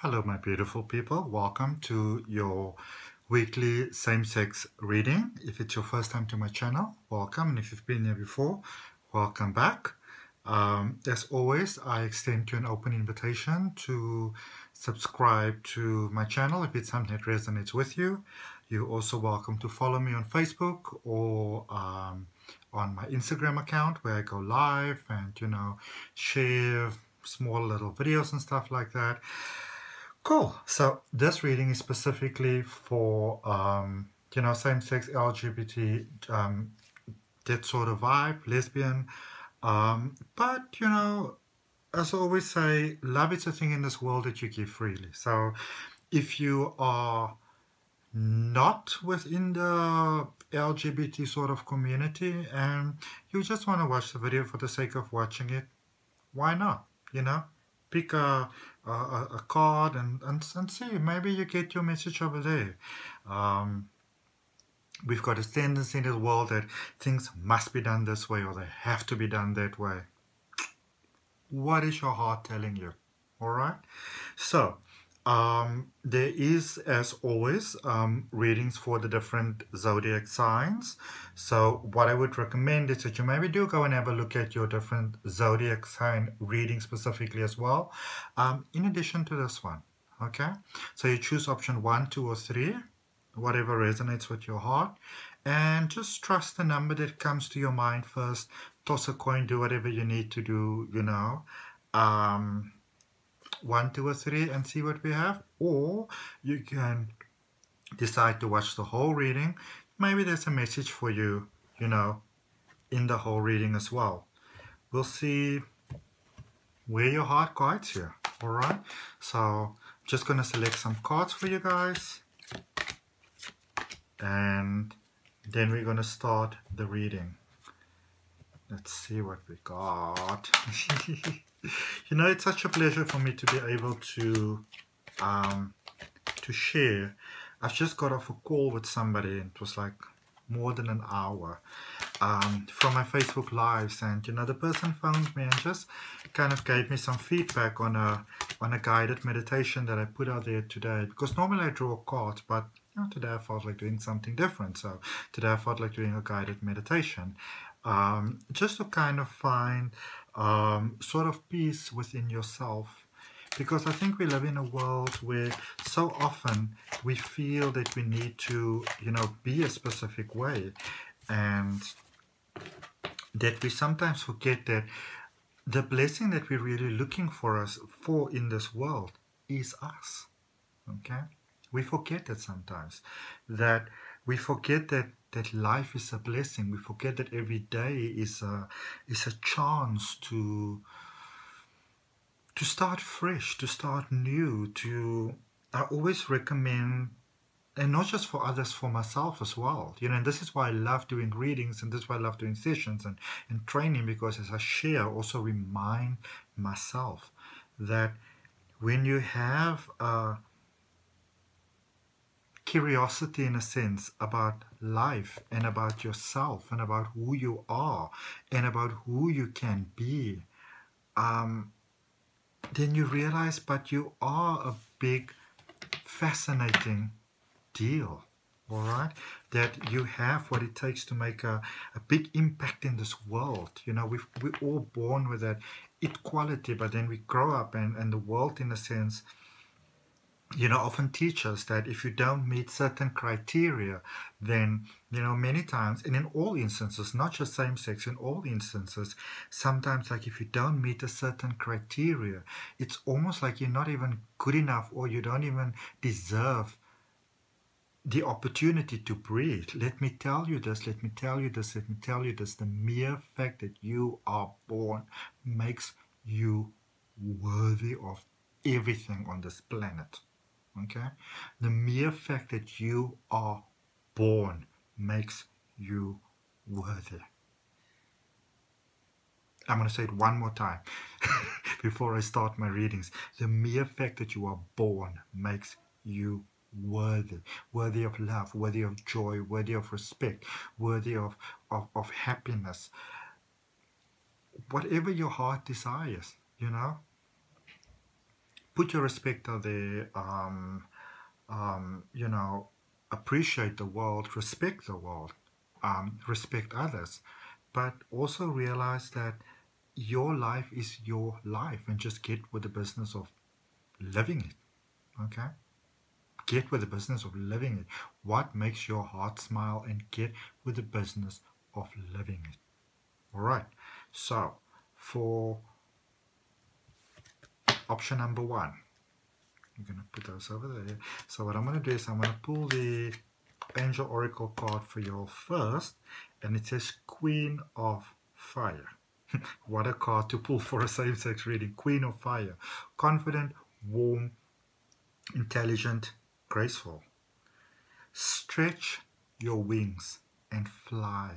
Hello, my beautiful people. Welcome to your weekly same-sex reading. If it's your first time to my channel, welcome. And if you've been here before, welcome back. As always, I extend you an open invitation to subscribe to my channel if it's something that resonates with you. You're also welcome to follow me on Facebook or on my Instagram account where I go live and, share small little videos and stuff like that. Cool. So this reading is specifically for, same-sex, LGBT, that sort of vibe, lesbian. But, as I always say, love is a thing in this world that you give freely. So if you are not within the LGBT sort of community and you just want to watch the video for the sake of watching it, why not? Pick a card and see, maybe you get your message over there. We've got a tendency in the world that things must be done this way or they have to be done that way. What is your heart telling you? All right. So there is, as always, readings for the different zodiac signs. So what I would recommend is that you maybe do go and have a look at your different zodiac sign reading specifically as well, in addition to this one. Okay, so you choose option 1, 2, or 3, whatever resonates with your heart, and just trust the number that comes to your mind first. Toss a coin, do whatever you need to do, 1, 2, or 3 and see what we have. Or you can decide to watch the whole reading. Maybe there's a message for you, in the whole reading as well. We'll see where your heart guides you. All right. So I'm just going to select some cards for you guys. And then we're going to start the reading. Let's see what we got. It's such a pleasure for me to be able to share. I've just got off a call with somebody, and it was like more than an hour from my Facebook lives, and the person phoned me and just kind of gave me some feedback on a guided meditation that I put out there today, because normally I draw cards, but today I felt like doing something different. So today I felt like doing a guided meditation, just to kind of find sort of peace within yourself, because I think we live in a world where so often we feel that we need to, be a specific way, and that we sometimes forget that the blessing that we're really looking for in this world is us. Okay, we forget that sometimes, that we forget that life is a blessing. We forget that every day is a chance to start fresh, to start new. I always recommend, and not just for others, for myself as well. And this is why I love doing readings, and this is why I love doing sessions and training, because as I share, I also remind myself that when you have curiosity, in a sense, about life and about yourself and about who you are and about who you can be, then you realize, but you are a big, fascinating deal. All right, that you have what it takes to make a big impact in this world. We're all born with that equality, but then we grow up, and the world, in a sense, often teach us that if you don't meet certain criteria, then, many times, and in all instances, not just same-sex, in all instances, sometimes, like, if you don't meet a certain criteria, it's almost like you're not even good enough, or you don't even deserve the opportunity to breathe. Let me tell you this, let me tell you this, let me tell you this. The mere fact that you are born makes you worthy of everything on this planet. Okay, the mere fact that you are born makes you worthy. I'm going to say it one more time before I start my readings. The mere fact that you are born makes you worthy of love, worthy of joy, worthy of respect, worthy of happiness. Whatever your heart desires, put your respect out there, you know, appreciate the world, respect the world, respect others, but also realize that your life is your life, and just get with the business of living it. Okay, get with the business of living it. What makes your heart smile, and get with the business of living it. All right, so for option number one, I'm going to put those over there. So what I'm going to do is I'm going to pull the Angel Oracle card for you first, and it says Queen of Fire. What a card to pull for a same-sex reading. Queen of Fire. Confident, warm, intelligent, graceful. Stretch your wings and fly.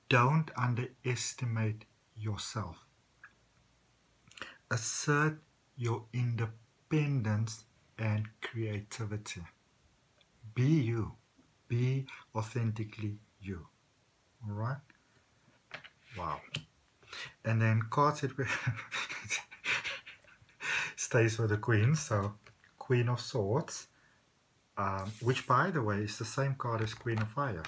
Don't underestimate yourself. Assert your independence and creativity. Be you. Be authentically you. All right? Wow. And then cards that we stays with the Queen. So Queen of Swords, which by the way is the same card as Queen of Fire.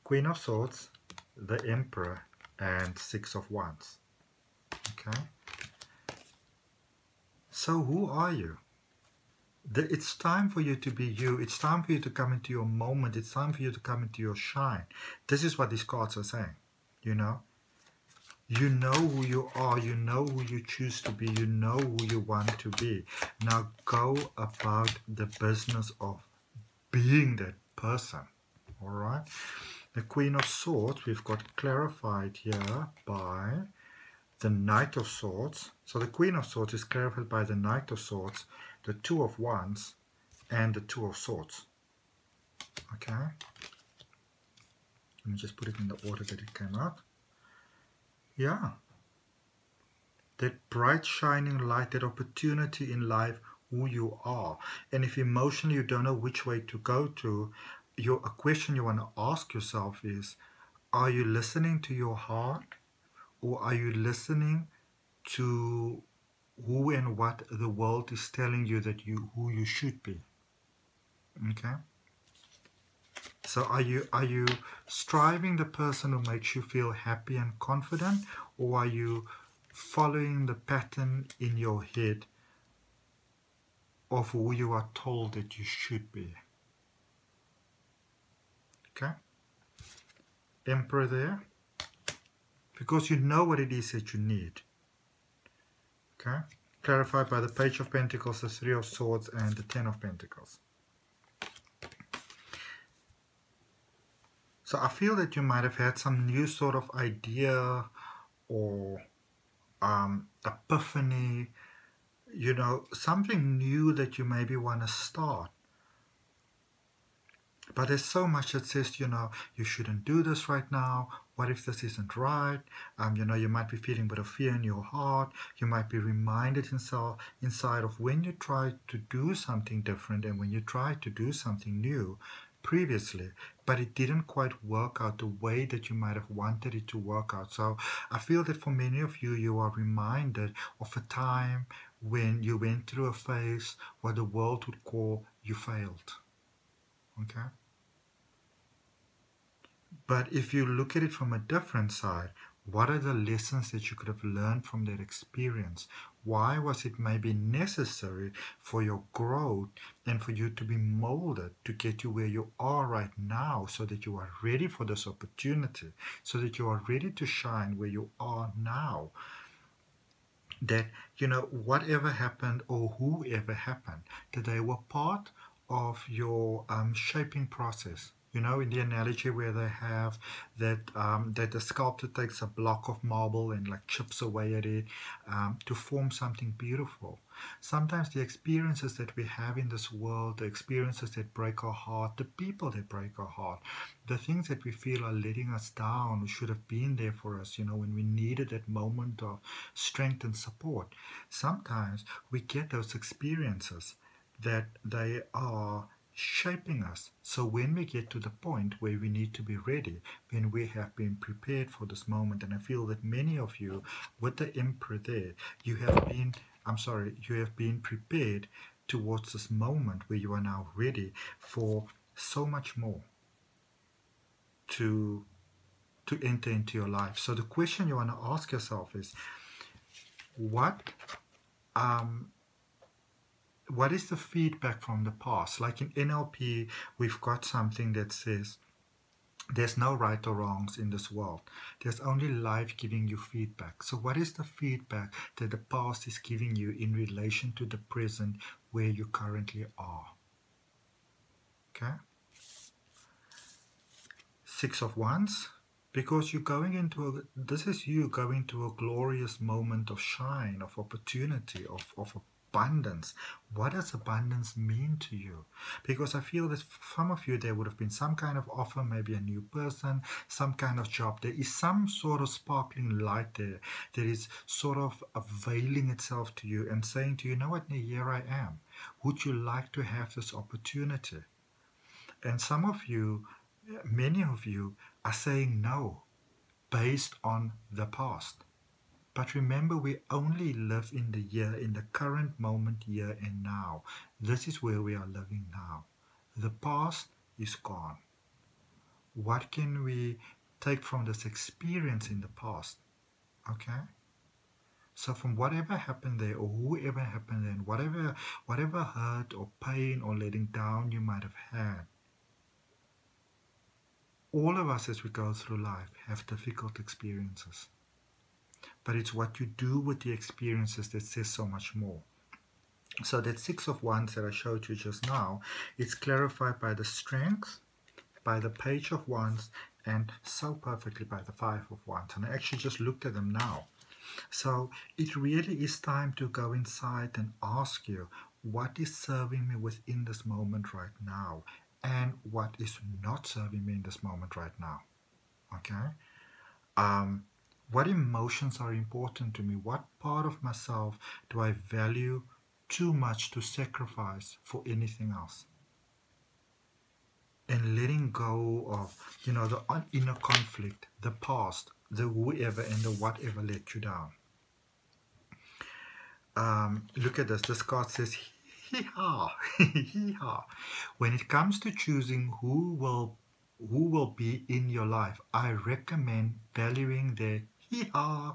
Queen of Swords, the Emperor, and Six of Wands. Okay. So who are you? It's time for you to be you. It's time for you to come into your moment. It's time for you to come into your shine. This is what these cards are saying. You know? You know who you are. You know who you choose to be. You know who you want to be. Now go about the business of being that person. All right? The Queen of Swords, we've got clarified here by the Knight of Swords. So the Queen of Swords is clarified by the Knight of Swords, the Two of Wands, and the Two of Swords. Okay? Let me just put it in the order that it came out. Yeah. That bright shining light, that opportunity in life, who you are. And if emotionally you don't know which way to go to, a question you want to ask yourself is, are you listening to your heart, or are you listening to who and what the world is telling you that who you should be? Okay? So are you striving the person who makes you feel happy and confident, or are you following the pattern in your head of who you are told that you should be? Okay? Emperor there. Because you know what it is that you need. Okay? Clarified by the Page of Pentacles, the Three of Swords, and the Ten of Pentacles. So I feel that you might have had some new sort of idea or epiphany, you know, something new that you maybe want to start. But there's so much that says, you know, you shouldn't do this right now. What if this isn't right? You know, you might be feeling a bit of fear in your heart. You might be reminded inside of when you try to do something different and when you try to do something new previously, but it didn't quite work out the way that you might have wanted it to work out. So I feel that for many of you, you are reminded of a time when you went through a phase what the world would call you failed. Okay? But if you look at it from a different side, what are the lessons that you could have learned from that experience? Why was it maybe necessary for your growth and for you to be molded to get you where you are right now, so that you are ready for this opportunity, so that you are ready to shine where you are now? That, you know, whatever happened or whoever happened, that they were part of your shaping process. You know, in the analogy where they have that that the sculptor takes a block of marble and like chips away at it to form something beautiful. Sometimes the experiences that we have in this world, the experiences that break our heart, the people that break our heart, the things that we feel are letting us down, who should have been there for us, you know, when we needed that moment of strength and support. Sometimes we get those experiences that they are shaping us. So when we get to the point where we need to be ready, when we have been prepared for this moment, and I feel that many of you, with the Emperor there, you have been you have been prepared towards this moment where you are now ready for so much more to enter into your life. So the question you want to ask yourself is, what is the feedback from the past? Like in NLP, we've got something that says there's no right or wrongs in this world. There's only life giving you feedback. So what is the feedback that the past is giving you in relation to the present where you currently are? Okay? Six of Wands. Because you're going into this is you going to a glorious moment of shine, of opportunity, of abundance. What does abundance mean to you? Because I feel that for some of you there would have been some kind of offer, maybe a new person, some kind of job. There is some sort of sparkling light there that is sort of availing itself to you and saying to you, you know what, here I am. Would you like to have this opportunity? And some of you, many of you, are saying no based on the past. But remember, we only live in the here, in the current moment, here and now. This is where we are living now. The past is gone. What can we take from this experience in the past? Okay? So from whatever happened there, or whoever happened then, whatever hurt or pain or letting down you might have had, all of us as we go through life have difficult experiences. But it's what you do with the experiences that says so much more. So that Six of Wands that I showed you just now, it's clarified by the Strength, by the Page of Wands, and so perfectly by the Five of Wands. And I actually just looked at them now. So it really is time to go inside and ask you, what is serving me within this moment right now? And what is not serving me in this moment right now? Okay? What emotions are important to me? What part of myself do I value too much to sacrifice for anything else? And letting go of, the inner conflict, the past, the whoever and the whatever let you down. Look at this. This card says, hee-haw, hee-haw. When it comes to choosing who will be in your life, I recommend valuing their hee-haw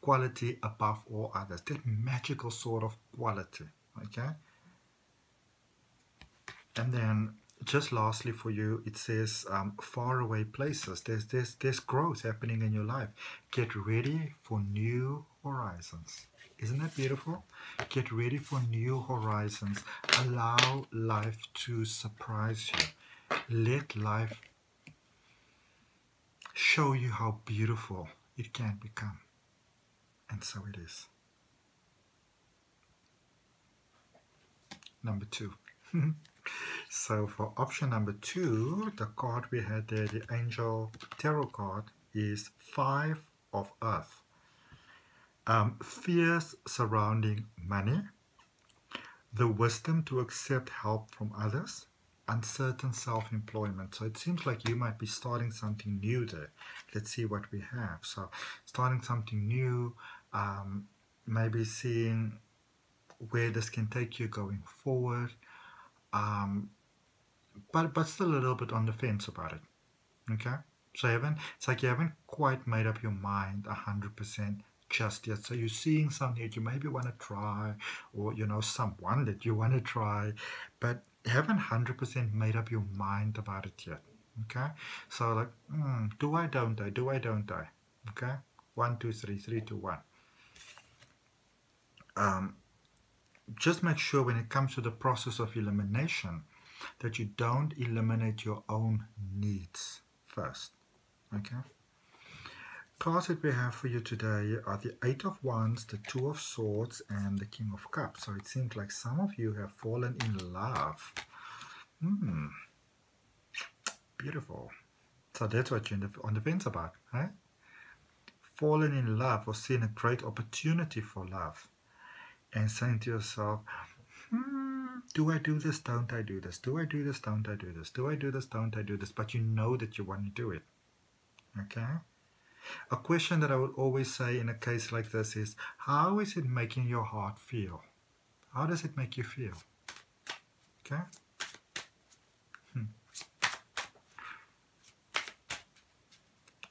quality above all others. That magical sort of quality. Okay? And then just lastly for you, it says faraway places. There's growth happening in your life. Get ready for new horizons. Isn't that beautiful? Get ready for new horizons. Allow life to surprise you. Let life show you how beautiful it can become. And so it is. Number 2. So for option number 2, the card we had there, the Angel Tarot card, is 5 of Earth. Fears surrounding money, the wisdom to accept help from others, uncertain self-employment. So it seems like you might be starting something new there. Let's see what we have. So starting something new, maybe seeing where this can take you going forward, but still a little bit on the fence about it. Okay? So it's like you haven't quite made up your mind 100% just yet. So you're seeing something that you maybe want to try, or someone that you want to try, but haven't 100% made up your mind about it yet. Okay? So like, do I, don't I? Do I, don't I? Okay? 1, 2, 3, 3, 2, 1. Just make sure when it comes to the process of elimination that you don't eliminate your own needs first. Okay? Cards that we have for you today are the 8 of Wands, the 2 of Swords, and the King of Cups. So it seems like some of you have fallen in love. Beautiful. So that's what you're on the fence about, right? Fallen in love or seeing a great opportunity for love and saying to yourself, do I do this? Don't I do this? Do I do this? Don't I do this? Do I do this? Don't I do this? But you know that you want to do it. Okay? A question that I would always say in a case like this is, how is it making your heart feel? How does it make you feel? Okay?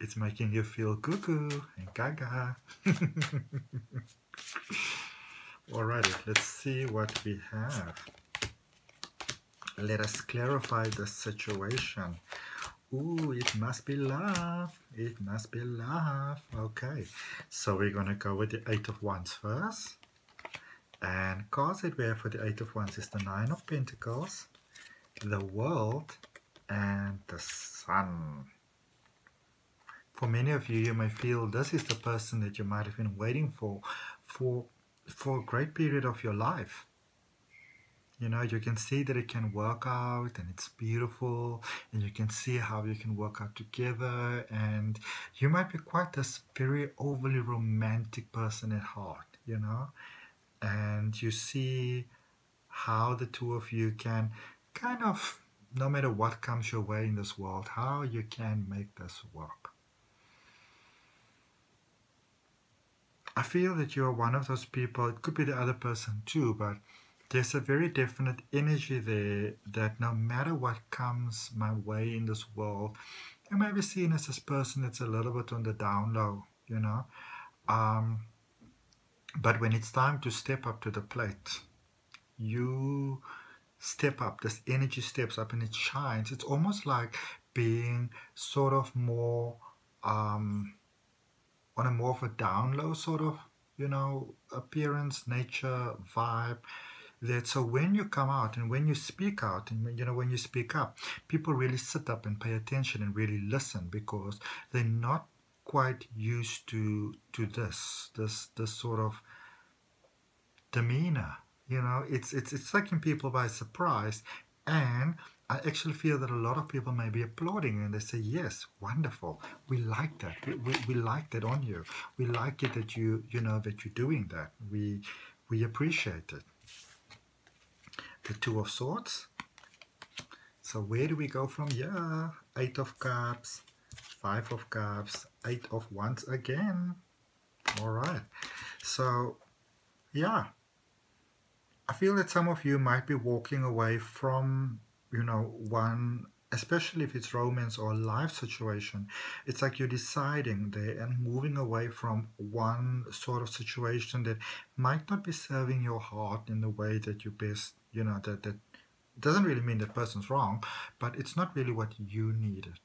It's making you feel cuckoo and gaga. Alrighty, let's see what we have. Let us clarify the situation. Ooh, it must be love. It must be love. Okay, so we're going to go with the Eight of Wands first. And cards that we have for the Eight of Wands is the Nine of Pentacles, the World, and the Sun. For many of you, you may feel this is the person that you might have been waiting for a great period of your life. You know, you can see that it can work out and it's beautiful, and you can see how you can work out together, and you might be quite this very overly romantic person at heart, you know, and you see how the two of you can kind of, no matter what comes your way in this world, how you can make this work. I feel that you're one of those people, it could be the other person too, but there's a very definite energy there that no matter what comes my way in this world, you may be seen as this person that's a little bit on the down low, you know. But when it's time to step up to the plate, you step up, this energy steps up and it shines. It's almost like being sort of more on a more of a down low sort of, you know, appearance, nature, vibe. That so when you come out and when you speak out and you know when you speak up, people really sit up and pay attention and really listen, because they're not quite used to this sort of demeanor. You know, it's taking people by surprise, and I actually feel that a lot of people may be applauding and they say, yes, wonderful, we like that, we like that on you, we like it that you know that you're doing that, we appreciate it. The Two of Swords. So where do we go from here? Eight of Cups, Five of Cups, Eight of Wands again. All right. So, yeah. I feel that some of you might be walking away from, you know, one, especially if it's romance or life situation. It's like you're deciding there and moving away from one sort of situation that might not be serving your heart in the way that you best, you know, that doesn't really mean that person's wrong, but it's not really what you needed.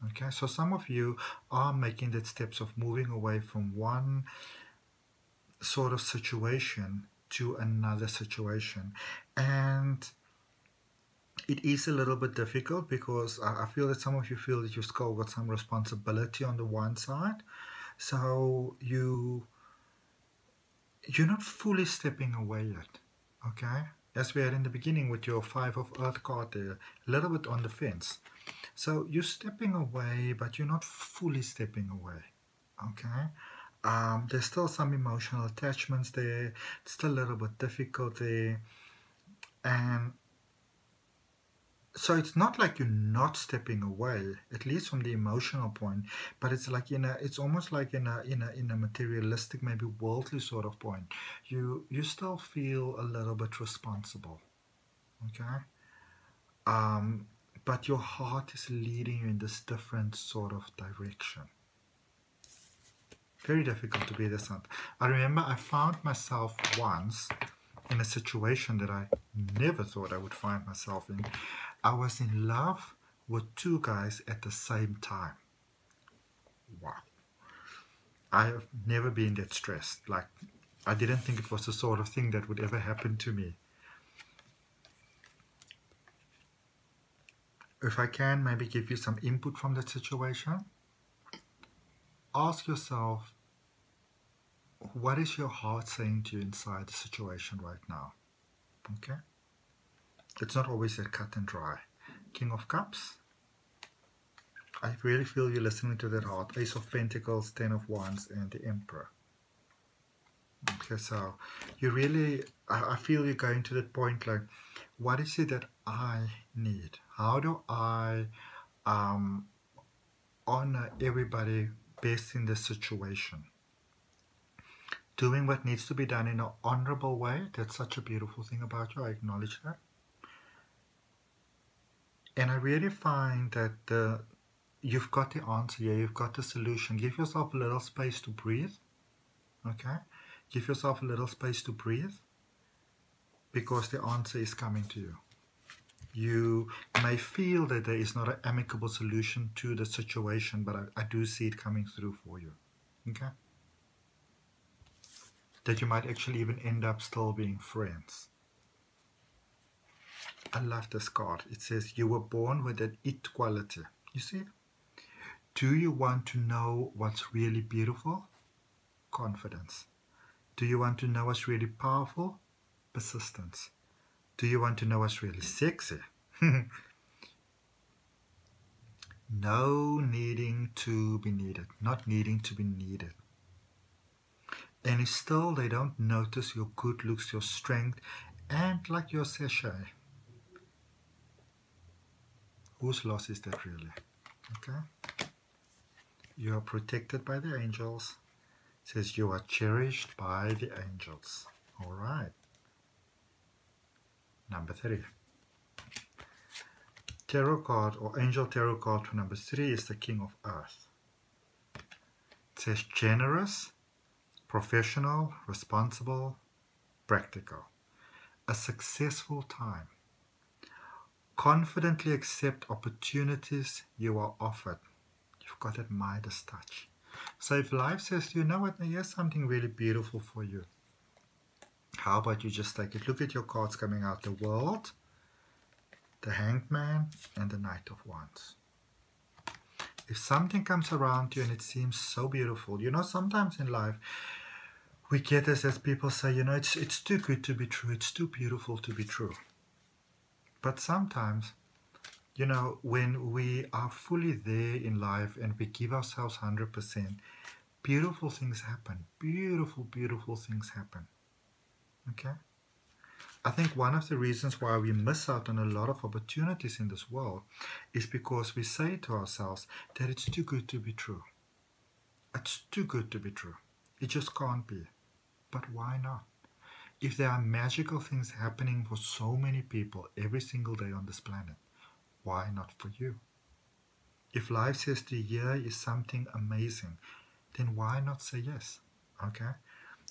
Okay, so some of you are making that steps of moving away from one sort of situation to another situation, and it is a little bit difficult because I feel that some of you feel that you've still got some responsibility on the one side, so you're not fully stepping away yet. Okay, as we had in the beginning with your Five of Earth card there, a little bit on the fence. So you're stepping away, but you're not fully stepping away. Okay. There's still some emotional attachments there. It's still a little bit difficult there. And so it's not like you're not stepping away, at least from the emotional point, but it's like it's almost like in a materialistic, maybe worldly sort of point. You still feel a little bit responsible. Okay? But your heart is leading you in this different sort of direction. Very difficult to be this one. I remember I found myself once in a situation that I never thought I would find myself in. I was in love with two guys at the same time. Wow. I have never been that stressed. Like, I didn't think it was the sort of thing that would ever happen to me. If I can maybe give you some input from that situation, ask yourself, what is your heart saying to you inside the situation right now? Okay? It's not always that cut and dry. King of Cups. I really feel you're listening to that heart. Ace of Pentacles, Ten of Wands, and the Emperor. Okay, so you really, I feel you're going to that point like, what is it that I need? How do I honor everybody best in the situation. Doing what needs to be done in an honorable way. That's such a beautiful thing about you. I acknowledge that. And I really find that you've got the answer here. You've got the solution. Give yourself a little space to breathe. Okay? Give yourself a little space to breathe, because the answer is coming to you. You may feel that there is not an amicable solution to the situation, but I do see it coming through for you. Okay? That you might actually even end up still being friends. I love this card. It says, you were born with an it quality. You see? Do you want to know what's really beautiful? Confidence. Do you want to know what's really powerful? Persistence. Do you want to know what's really sexy? No needing to be needed. Not needing to be needed. And still they don't notice your good looks, your strength, and like your sachet. Whose loss is that really? Okay. You are protected by the angels. It says you are cherished by the angels. All right. Number 3. Tarot card or angel tarot card for number 3 is the King of Earth. It says generous, professional, responsible, practical. A successful time. Confidently accept opportunities you are offered. You've got that Midas touch. So if life says, you know what, here's something really beautiful for you. How about you just take it? Look at your cards coming out. The World, the Hanged Man, and the Knight of Wands. If something comes around you and it seems so beautiful, you know, sometimes in life we get this as people say, you know, it's too good to be true. It's too beautiful to be true. But sometimes, you know, when we are fully there in life and we give ourselves 100%, beautiful things happen. Beautiful, beautiful things happen. Okay? I think one of the reasons why we miss out on a lot of opportunities in this world is because we say to ourselves that it's too good to be true. It's too good to be true. It just can't be. But why not? If there are magical things happening for so many people every single day on this planet, why not for you? If life says the year is something amazing, then why not say yes? Okay?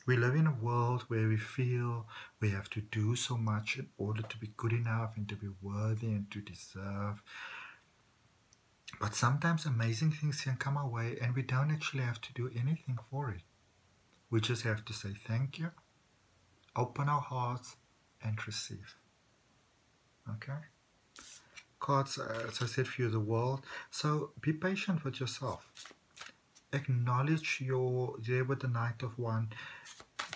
We live in a world where we feel we have to do so much in order to be good enough and to be worthy and to deserve. But sometimes amazing things can come our way and we don't actually have to do anything for it. We just have to say thank you, open our hearts, and receive. Okay? Cards, as I said for you, the World. So be patient with yourself. Acknowledge you're there with the Knight of Wands.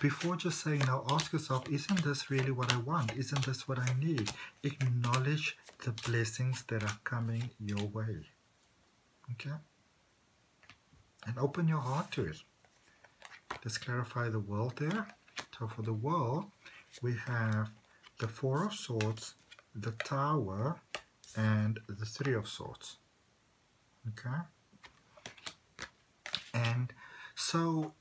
Before just saying, now ask yourself, isn't this really what I want? Isn't this what I need? Acknowledge the blessings that are coming your way. Okay? And open your heart to it. Let's clarify the World there. So for the World, we have the Four of Swords, the Tower, and the Three of Swords. Okay? And so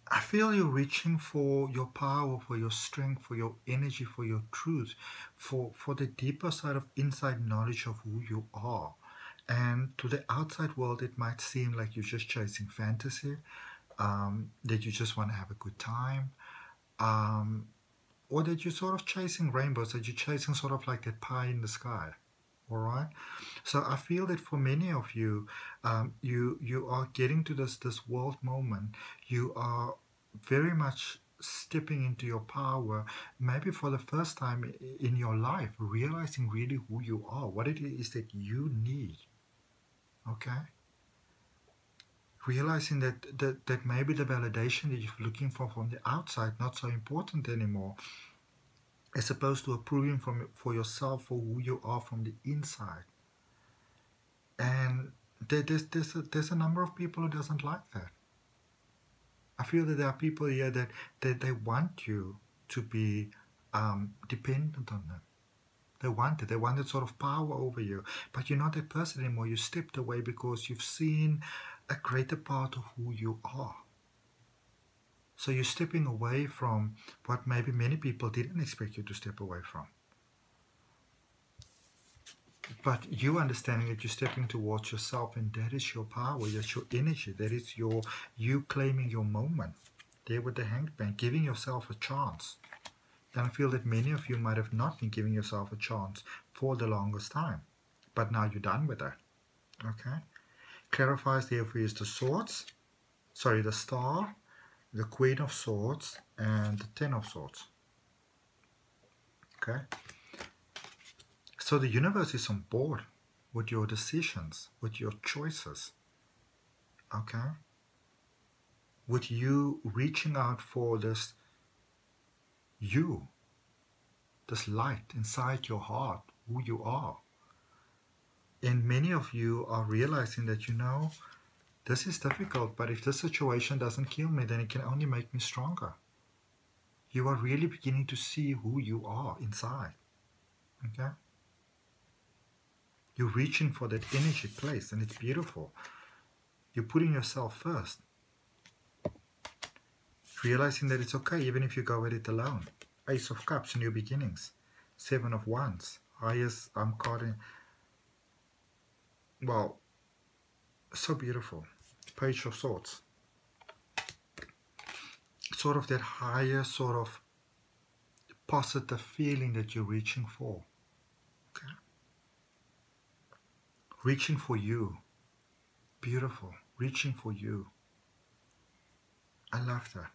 I feel you're reaching for your power, for your strength, for your energy, for your truth, for the deeper side of inside knowledge of who you are. And to the outside world, it might seem like you're just chasing fantasy, that you just want to have a good time, or that you're sort of chasing rainbows, that you're chasing sort of like that pie in the sky. All right. So I feel that for many of you, you are getting to this world moment. You are very much stepping into your power, maybe for the first time in your life, realizing really who you are, what it is that you need. Okay. Realizing that maybe the validation that you're looking for from the outside not so important anymore, as opposed to approving for yourself for who you are from the inside. And there's a number of people who doesn't like that. I feel that there are people here that they want you to be dependent on them. They wanted sort of power over you. But you're not that person anymore. You stepped away because you've seen a greater part of who you are. So you're stepping away from what maybe many people didn't expect you to step away from. But you understanding that you're stepping towards yourself, and that is your power, that's your energy, that is you claiming your moment. There with the Hanged Man, giving yourself a chance. And I feel that many of you might have not been giving yourself a chance for the longest time. But now you're done with that. Okay? Clarifies therefore is the Swords, the Star, the Queen of Swords, and the Ten of Swords. Okay? So the universe is on board with your decisions, with your choices. Okay? With you reaching out for this this light inside your heart, who you are. And many of you are realizing that, this is difficult, but if this situation doesn't kill me, then it can only make me stronger. You are really beginning to see who you are inside. Okay? You're reaching for that energy place, and it's beautiful. You're putting yourself first. Realizing that it's okay even if you go at it alone. Ace of Cups, new beginnings. Seven of Wands, highest card in, well, so beautiful. Page of Swords. Sort of that higher sort of positive feeling that you're reaching for. Okay? Reaching for you. Beautiful. Reaching for you. I love that.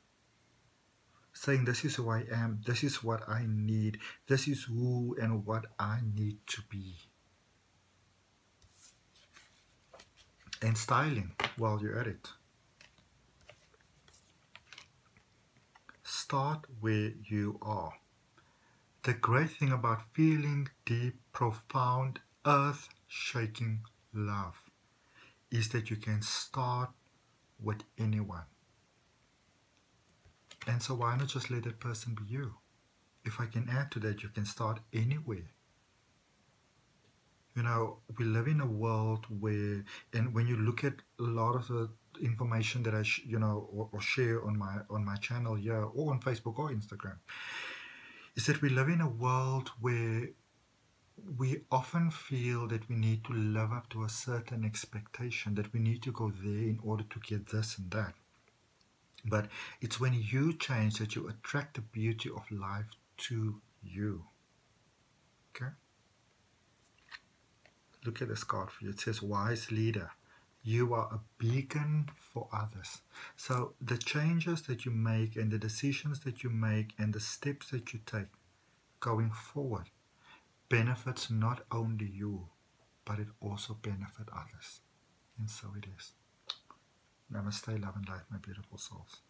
Saying this is who I am, this is what I need, this is who and what I need to be. And styling while you're at it. Start where you are. The great thing about feeling deep, profound, earth-shaking love is that you can start with anyone. And so why not just let that person be you? If I can add to that, you can start anywhere. We live in a world where, and when you look at a lot of the information that I, or share on my channel here, or on Facebook or Instagram, is that we live in a world where we often feel that we need to live up to a certain expectation, that we need to go there in order to get this and that. But it's when you change that you attract the beauty of life to you. Okay? Look at this card for you. It says, Wise Leader. You are a beacon for others. So the changes that you make and the decisions that you make and the steps that you take going forward benefits not only you, but it also benefits others. And so it is. Namaste, love and light, my beautiful souls.